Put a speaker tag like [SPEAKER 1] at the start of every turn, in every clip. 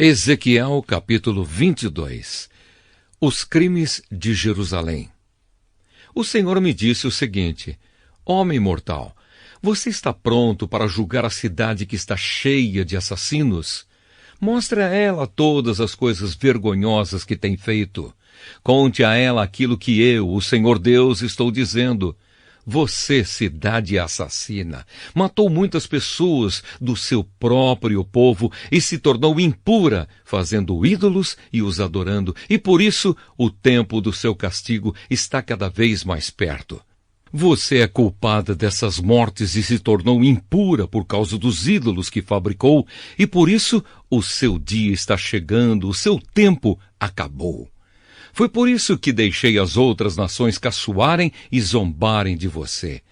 [SPEAKER 1] Ezequiel capítulo 22. Os crimes de Jerusalém. O Senhor me disse o seguinte: Homem mortal, você está pronto para julgar a cidade que está cheia de assassinos? Mostre a ela todas as coisas vergonhosas que tem feito. Conte a ela aquilo que eu, o Senhor Deus, estou dizendo. Você, cidade assassina, matou muitas pessoas do seu próprio povo e se tornou impura, fazendo ídolos e os adorando, e por isso o tempo do seu castigo está cada vez mais perto. Você é culpada dessas mortes e se tornou impura por causa dos ídolos que fabricou, e por isso o seu dia está chegando, o seu tempo acabou. Foi por isso que deixei as outras nações caçoarem e zombarem de você.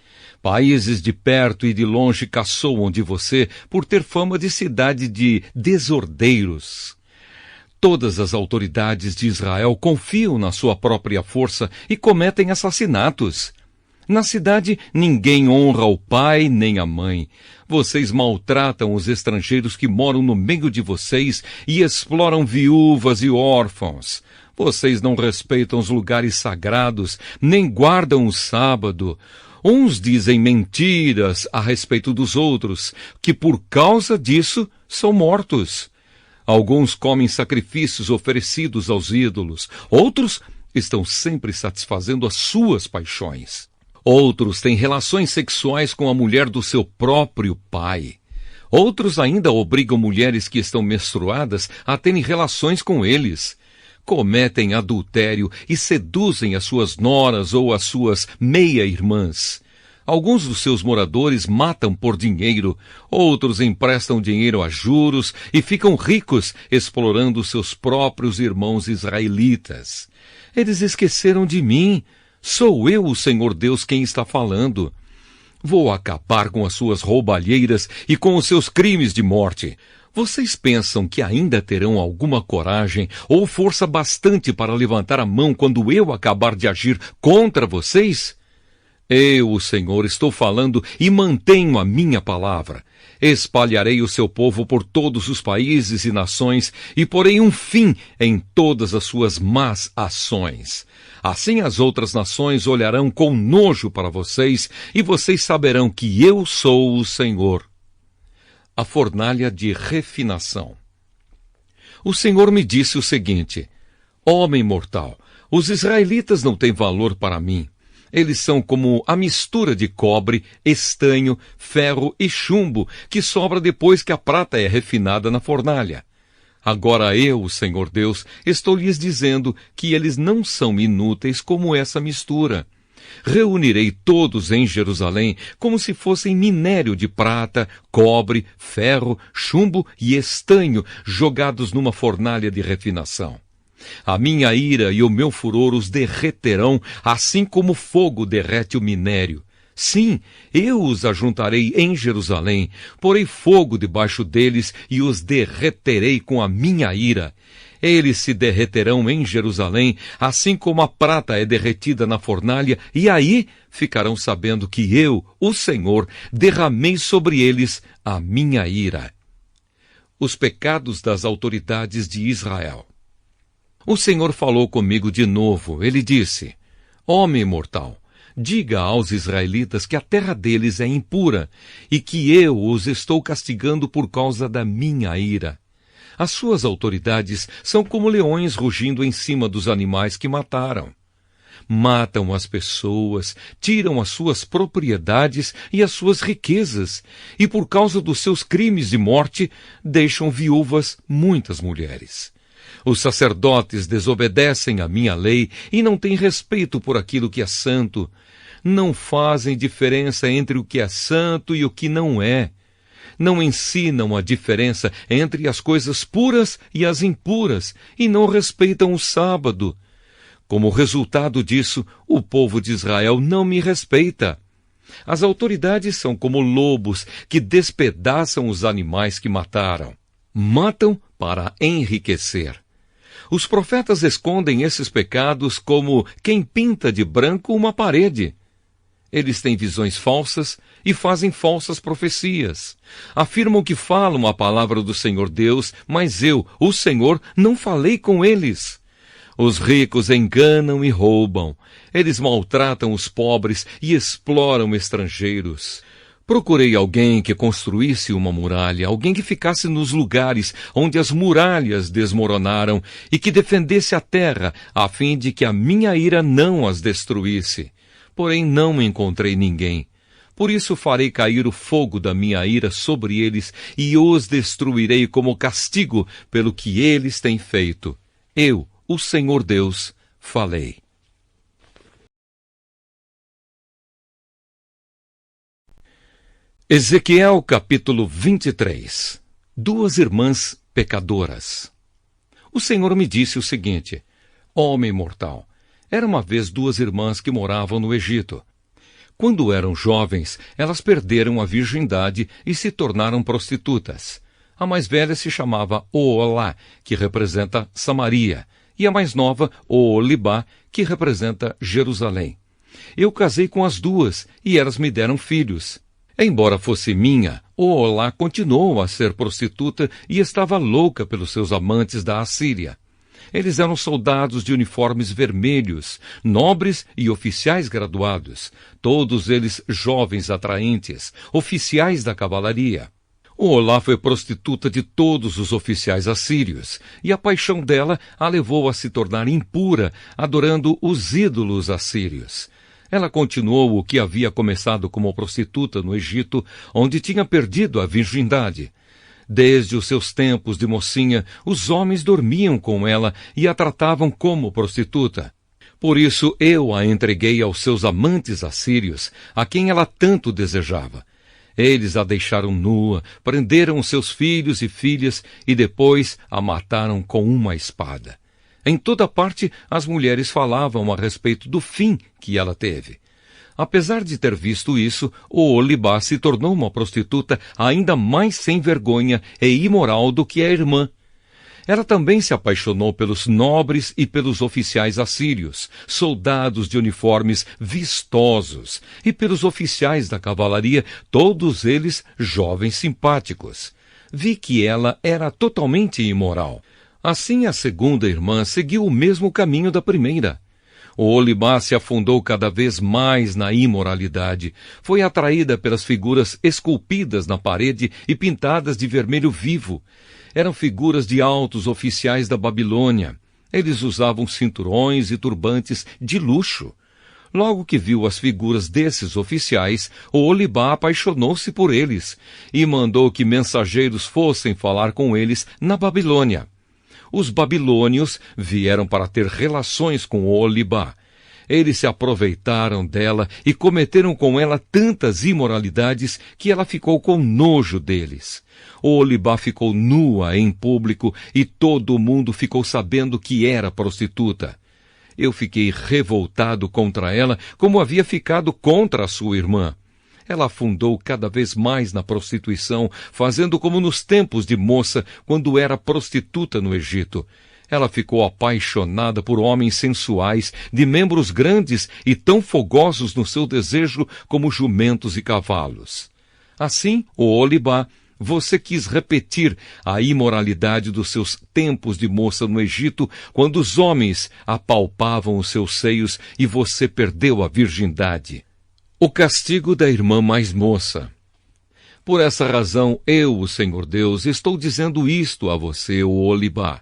[SPEAKER 1] Países de perto e de longe caçoam de você por ter fama de cidade de desordeiros. Todas as autoridades de Israel confiam na sua própria força e cometem assassinatos. Na cidade, ninguém honra o pai nem a mãe. Vocês maltratam os estrangeiros que moram no meio de vocês e exploram viúvas e órfãos. Vocês não respeitam os lugares sagrados, nem guardam o sábado. Uns dizem mentiras a respeito dos outros, que por causa disso são mortos. Alguns comem sacrifícios oferecidos aos ídolos. Outros estão sempre satisfazendo as suas paixões. Outros têm relações sexuais com a mulher do seu próprio pai. Outros ainda obrigam mulheres que estão menstruadas a terem relações com eles. Cometem adultério e seduzem as suas noras ou as suas meia-irmãs. Alguns dos seus moradores matam por dinheiro, outros emprestam dinheiro a juros e ficam ricos explorando seus próprios irmãos israelitas. Eles esqueceram de mim. Sou eu, o Senhor Deus, quem está falando. Vou acabar com as suas roubalheiras e com os seus crimes de morte. Vocês pensam que ainda terão alguma coragem ou força bastante para levantar a mão quando eu acabar de agir contra vocês? Eu, o Senhor, estou falando e mantenho a minha palavra. Espalharei o seu povo por todos os países e nações e porei um fim em todas as suas más ações. Assim as outras nações olharão com nojo para vocês e vocês saberão que eu sou o Senhor. A fornalha de refinação. O Senhor me disse o seguinte: Homem mortal, os israelitas não têm valor para mim. Eles são como a mistura de cobre, estanho, ferro e chumbo que sobra depois que a prata é refinada na fornalha. Agora eu, o Senhor Deus, estou lhes dizendo que eles não são inúteis como essa mistura. Reunirei todos em Jerusalém como se fossem minério de prata, cobre, ferro, chumbo e estanho jogados numa fornalha de refinação. A minha ira e o meu furor os derreterão, assim como o fogo derrete o minério. Sim, eu os ajuntarei em Jerusalém, porei fogo debaixo deles e os derreterei com a minha ira. Eles se derreterão em Jerusalém, assim como a prata é derretida na fornalha, e aí ficarão sabendo que eu, o Senhor, derramei sobre eles a minha ira. Os pecados das autoridades de Israel. O Senhor falou comigo de novo. Ele disse: Homem mortal, diga aos israelitas que a terra deles é impura e que eu os estou castigando por causa da minha ira. As suas autoridades são como leões rugindo em cima dos animais que mataram. Matam as pessoas, tiram as suas propriedades e as suas riquezas, e por causa dos seus crimes de morte, deixam viúvas muitas mulheres. Os sacerdotes desobedecem à minha lei e não têm respeito por aquilo que é santo. Não fazem diferença entre o que é santo e o que não é. Não ensinam a diferença entre as coisas puras e as impuras, e não respeitam o sábado. Como resultado disso, o povo de Israel não me respeita. As autoridades são como lobos que despedaçam os animais que mataram. Matam para enriquecer. Os profetas escondem esses pecados como quem pinta de branco uma parede. Eles têm visões falsas e fazem falsas profecias. Afirmam que falam a palavra do Senhor Deus, mas eu, o Senhor, não falei com eles. Os ricos enganam e roubam. Eles maltratam os pobres e exploram estrangeiros. Procurei alguém que construísse uma muralha, alguém que ficasse nos lugares onde as muralhas desmoronaram e que defendesse a terra, a fim de que a minha ira não as destruísse. Porém não encontrei ninguém. Por isso farei cair o fogo da minha ira sobre eles e os destruirei como castigo pelo que eles têm feito. Eu, o Senhor Deus, falei. Ezequiel capítulo 23. Duas irmãs pecadoras. O Senhor me disse o seguinte: Homem mortal, era uma vez duas irmãs que moravam no Egito. Quando eram jovens, elas perderam a virgindade e se tornaram prostitutas. A mais velha se chamava Oolá, que representa Samaria, e a mais nova, Oolibá, que representa Jerusalém. Eu casei com as duas, e elas me deram filhos. Embora fosse minha, Oolá continuou a ser prostituta e estava louca pelos seus amantes da Assíria. Eles eram soldados de uniformes vermelhos, nobres e oficiais graduados, todos eles jovens atraentes, oficiais da cavalaria. Oolá foi prostituta de todos os oficiais assírios, e a paixão dela a levou a se tornar impura, adorando os ídolos assírios. Ela continuou o que havia começado como prostituta no Egito, onde tinha perdido a virgindade. Desde os seus tempos de mocinha, os homens dormiam com ela e a tratavam como prostituta. Por isso eu a entreguei aos seus amantes assírios, a quem ela tanto desejava. Eles a deixaram nua, prenderam seus filhos e filhas e depois a mataram com uma espada. Em toda parte as mulheres falavam a respeito do fim que ela teve. Apesar de ter visto isso, Oolibá se tornou uma prostituta ainda mais sem vergonha e imoral do que a irmã. Ela também se apaixonou pelos nobres e pelos oficiais assírios, soldados de uniformes vistosos, e pelos oficiais da cavalaria, todos eles jovens simpáticos. Vi que ela era totalmente imoral. Assim a segunda irmã seguiu o mesmo caminho da primeira. Oolibá se afundou cada vez mais na imoralidade. Foi atraída pelas figuras esculpidas na parede e pintadas de vermelho vivo. Eram figuras de altos oficiais da Babilônia. Eles usavam cinturões e turbantes de luxo. Logo que viu as figuras desses oficiais, Oolibá apaixonou-se por eles e mandou que mensageiros fossem falar com eles na Babilônia. Os babilônios vieram para ter relações com Oolibá. Eles se aproveitaram dela e cometeram com ela tantas imoralidades que ela ficou com nojo deles. Oolibá ficou nua em público e todo mundo ficou sabendo que era prostituta. Eu fiquei revoltado contra ela, como havia ficado contra a sua irmã. Ela afundou cada vez mais na prostituição, fazendo como nos tempos de moça, quando era prostituta no Egito. Ela ficou apaixonada por homens sensuais, de membros grandes e tão fogosos no seu desejo como jumentos e cavalos. Assim, Oolibá, você quis repetir a imoralidade dos seus tempos de moça no Egito, quando os homens apalpavam os seus seios e você perdeu a virgindade. O castigo da irmã mais moça. Por essa razão, eu, o Senhor Deus, estou dizendo isto a você, Oolibá.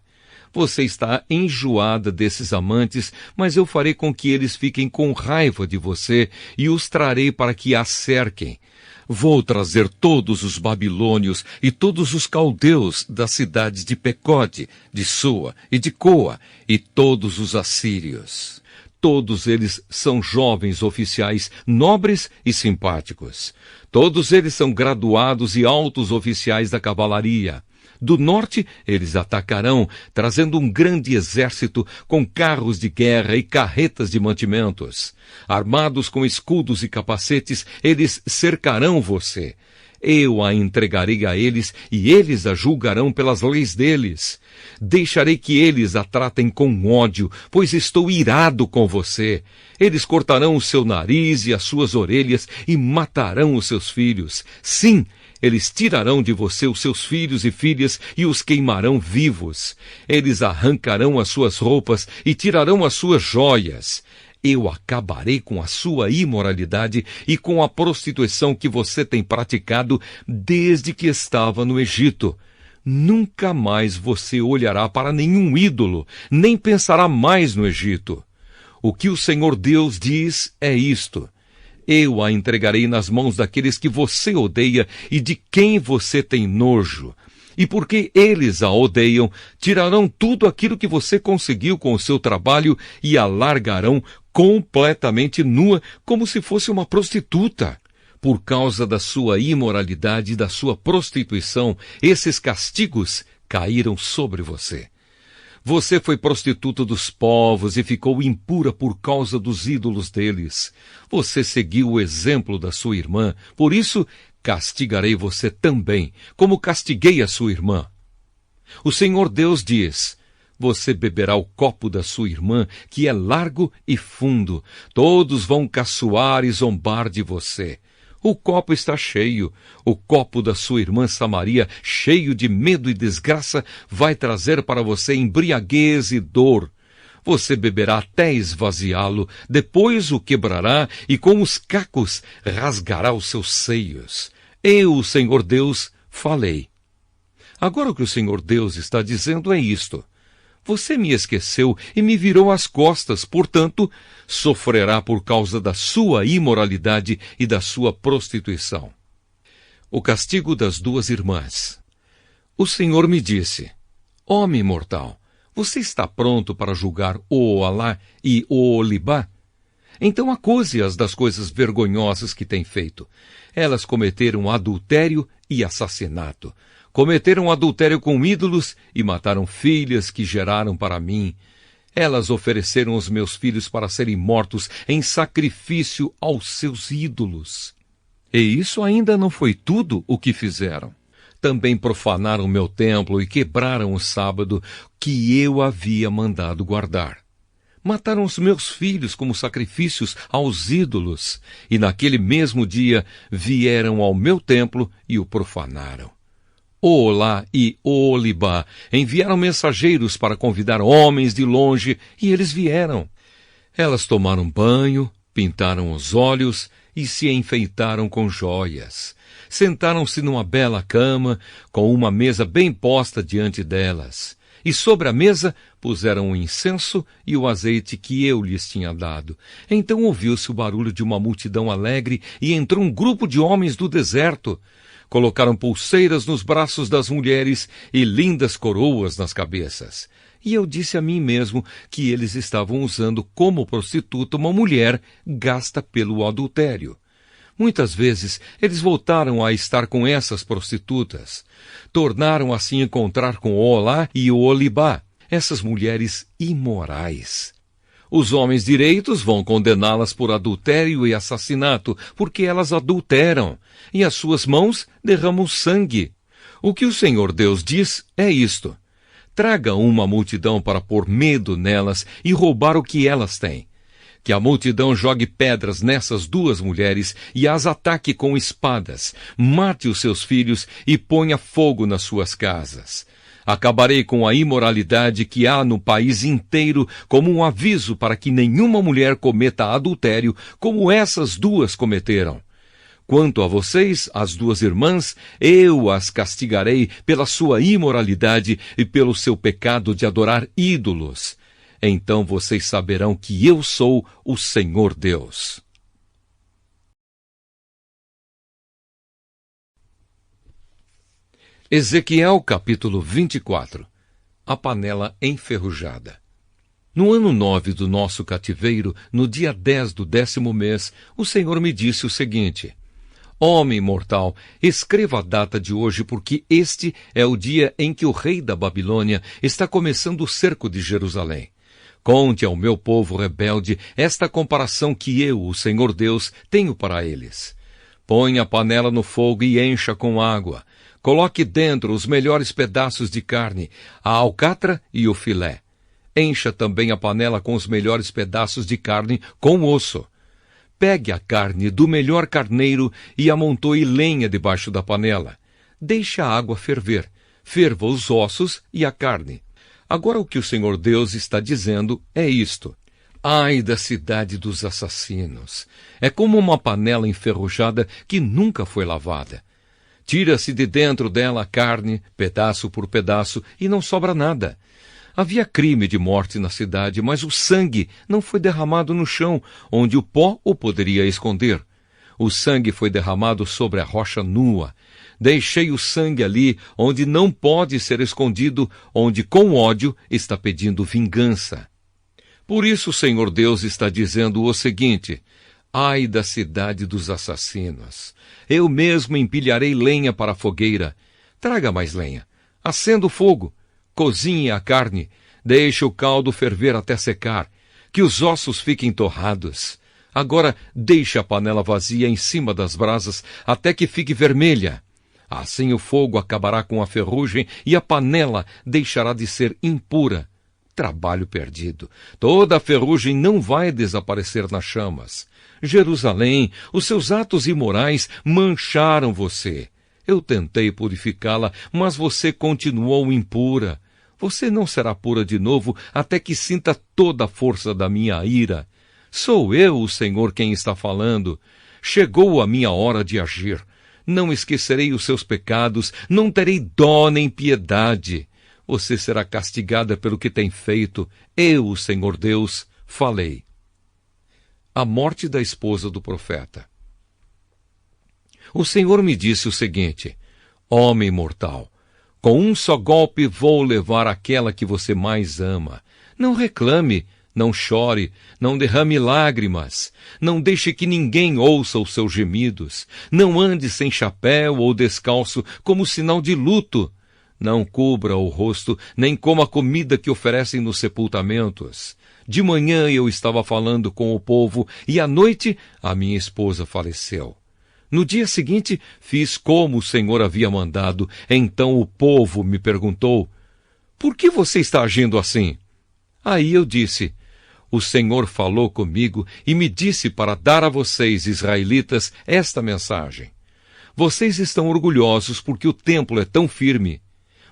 [SPEAKER 1] Você está enjoada desses amantes, mas eu farei com que eles fiquem com raiva de você e os trarei para que a cerquem. Vou trazer todos os babilônios e todos os caldeus das cidades de Pecode, de Sua e de Coa, e todos os assírios. Todos eles são jovens oficiais, nobres e simpáticos. Todos eles são graduados e altos oficiais da cavalaria. Do norte, eles atacarão, trazendo um grande exército com carros de guerra e carretas de mantimentos. Armados com escudos e capacetes, eles cercarão você. Eu a entregarei a eles, e eles a julgarão pelas leis deles. Deixarei que eles a tratem com ódio, pois estou irado com você. Eles cortarão o seu nariz e as suas orelhas, e matarão os seus filhos. Sim, eles tirarão de você os seus filhos e filhas e os queimarão vivos. Eles arrancarão as suas roupas e tirarão as suas joias. Eu acabarei com a sua imoralidade e com a prostituição que você tem praticado desde que estava no Egito. Nunca mais você olhará para nenhum ídolo, nem pensará mais no Egito. O que o Senhor Deus diz é isto: eu a entregarei nas mãos daqueles que você odeia e de quem você tem nojo. E porque eles a odeiam, tirarão tudo aquilo que você conseguiu com o seu trabalho e a largarão completamente nua, como se fosse uma prostituta. Por causa da sua imoralidade e da sua prostituição, esses castigos caíram sobre você. Você foi prostituta dos povos e ficou impura por causa dos ídolos deles. Você seguiu o exemplo da sua irmã, por isso castigarei você também, como castiguei a sua irmã. O Senhor Deus diz: você beberá o copo da sua irmã, que é largo e fundo. Todos vão caçoar e zombar de você. O copo está cheio. O copo da sua irmã Samaria, cheio de medo e desgraça, vai trazer para você embriaguez e dor. Você beberá até esvaziá-lo, depois o quebrará e com os cacos rasgará os seus seios. Eu, o Senhor Deus, falei. Agora o que o Senhor Deus está dizendo é isto: você me esqueceu e me virou as costas, portanto, sofrerá por causa da sua imoralidade e da sua prostituição. O castigo das duas irmãs. O Senhor me disse: homem mortal, você está pronto para julgar Oholá e Oholibá? Então acuse-as das coisas vergonhosas que têm feito. Elas cometeram adultério e assassinato. Cometeram adultério com ídolos e mataram filhas que geraram para mim. Elas ofereceram os meus filhos para serem mortos em sacrifício aos seus ídolos. E isso ainda não foi tudo o que fizeram. Também profanaram meu templo e quebraram o sábado que eu havia mandado guardar. Mataram os meus filhos como sacrifícios aos ídolos, e naquele mesmo dia vieram ao meu templo e o profanaram. Oholá e Oholibá enviaram mensageiros para convidar homens de longe, e eles vieram. Elas tomaram banho, pintaram os olhos e se enfeitaram com joias. Sentaram-se numa bela cama, com uma mesa bem posta diante delas. E sobre a mesa puseram o incenso e o azeite que eu lhes tinha dado. Então ouviu-se o barulho de uma multidão alegre e entrou um grupo de homens do deserto. Colocaram pulseiras nos braços das mulheres e lindas coroas nas cabeças. E eu disse a mim mesmo que eles estavam usando como prostituta uma mulher gasta pelo adultério. Muitas vezes eles voltaram a estar com essas prostitutas. Tornaram assim encontrar com Oholá e Oholibá, essas mulheres imorais. Os homens direitos vão condená-las por adultério e assassinato, porque elas adulteram, e as suas mãos derramam sangue. O que o Senhor Deus diz é isto: traga uma multidão para pôr medo nelas e roubar o que elas têm. Que a multidão jogue pedras nessas duas mulheres e as ataque com espadas, mate os seus filhos e ponha fogo nas suas casas. Acabarei com a imoralidade que há no país inteiro como um aviso para que nenhuma mulher cometa adultério como essas duas cometeram. Quanto a vocês, as duas irmãs, eu as castigarei pela sua imoralidade e pelo seu pecado de adorar ídolos. Então vocês saberão que eu sou o Senhor Deus. Ezequiel capítulo 24. A panela enferrujada. No ano 9 do nosso cativeiro, no dia 10 do 10º mês, o Senhor me disse o seguinte: homem mortal, escreva a data de hoje, porque este é o dia em que o rei da Babilônia está começando o cerco de Jerusalém. Conte ao meu povo rebelde esta comparação que eu, o Senhor Deus, tenho para eles. Põe a panela no fogo e encha com água. Coloque dentro os melhores pedaços de carne, a alcatra e o filé. Encha também a panela com os melhores pedaços de carne com osso. Pegue a carne do melhor carneiro e amontoe lenha debaixo da panela. Deixe a água ferver. Ferva os ossos e a carne. Agora o que o Senhor Deus está dizendo é isto. Ai da cidade dos assassinos! É como uma panela enferrujada que nunca foi lavada. Tira-se de dentro dela a carne, pedaço por pedaço, e não sobra nada. Havia crime de morte na cidade, mas o sangue não foi derramado no chão, onde o pó o poderia esconder. O sangue foi derramado sobre a rocha nua. Deixei o sangue ali, onde não pode ser escondido, onde com ódio está pedindo vingança. Por isso o Senhor Deus está dizendo o seguinte: ai da cidade dos assassinos! Eu mesmo empilharei lenha para a fogueira. Traga mais lenha. Acenda o fogo. Cozinhe a carne. Deixe o caldo ferver até secar. Que os ossos fiquem torrados. Agora deixe a panela vazia em cima das brasas até que fique vermelha. Assim o fogo acabará com a ferrugem e a panela deixará de ser impura. Trabalho perdido. Toda a ferrugem não vai desaparecer nas chamas. Jerusalém, os seus atos imorais mancharam você. Eu tentei purificá-la, mas você continuou impura. Você não será pura de novo até que sinta toda a força da minha ira. Sou eu, o Senhor, quem está falando. Chegou a minha hora de agir. Não esquecerei os seus pecados, não terei dó nem piedade. Você será castigada pelo que tem feito. Eu, o Senhor Deus, falei. A morte da esposa do profeta. O Senhor me disse o seguinte: homem mortal, com um só golpe vou levar aquela que você mais ama. Não reclame, não chore, não derrame lágrimas, não deixe que ninguém ouça os seus gemidos, não ande sem chapéu ou descalço como sinal de luto. Não cubra o rosto, nem coma a comida que oferecem nos sepultamentos. De manhã eu estava falando com o povo, e à noite a minha esposa faleceu. No dia seguinte fiz como o Senhor havia mandado. Então o povo me perguntou: por que você está agindo assim? Aí eu disse: o Senhor falou comigo e me disse para dar a vocês, israelitas, esta mensagem. Vocês estão orgulhosos porque o templo é tão firme.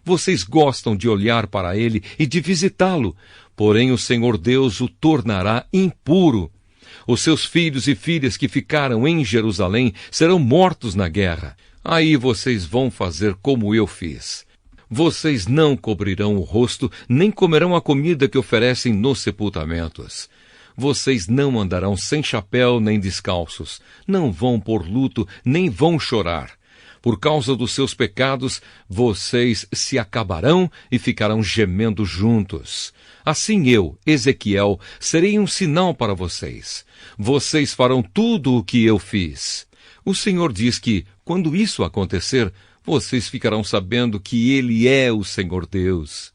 [SPEAKER 1] Vocês gostam de olhar para ele e de visitá-lo, porém o Senhor Deus o tornará impuro. Os seus filhos e filhas que ficaram em Jerusalém serão mortos na guerra. Aí vocês vão fazer como eu fiz. Vocês não cobrirão o rosto, nem comerão a comida que oferecem nos sepultamentos. Vocês não andarão sem chapéu nem descalços, não vão por luto, nem vão chorar. Por causa dos seus pecados, vocês se acabarão e ficarão gemendo juntos. Assim eu, Ezequiel, serei um sinal para vocês. Vocês farão tudo o que eu fiz. O Senhor diz que, quando isso acontecer, vocês ficarão sabendo que Ele é o Senhor Deus.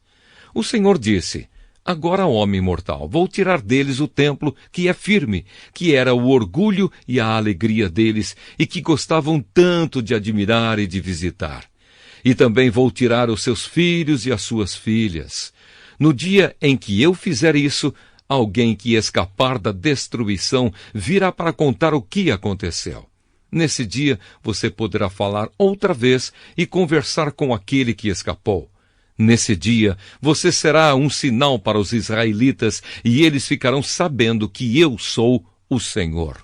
[SPEAKER 1] O Senhor disse: agora, homem mortal, vou tirar deles o templo que é firme, que era o orgulho e a alegria deles, e que gostavam tanto de admirar e de visitar. E também vou tirar os seus filhos e as suas filhas. No dia em que eu fizer isso, alguém que escapar da destruição virá para contar o que aconteceu. Nesse dia, você poderá falar outra vez e conversar com aquele que escapou. Nesse dia, você será um sinal para os israelitas, e eles ficarão sabendo que eu sou o Senhor.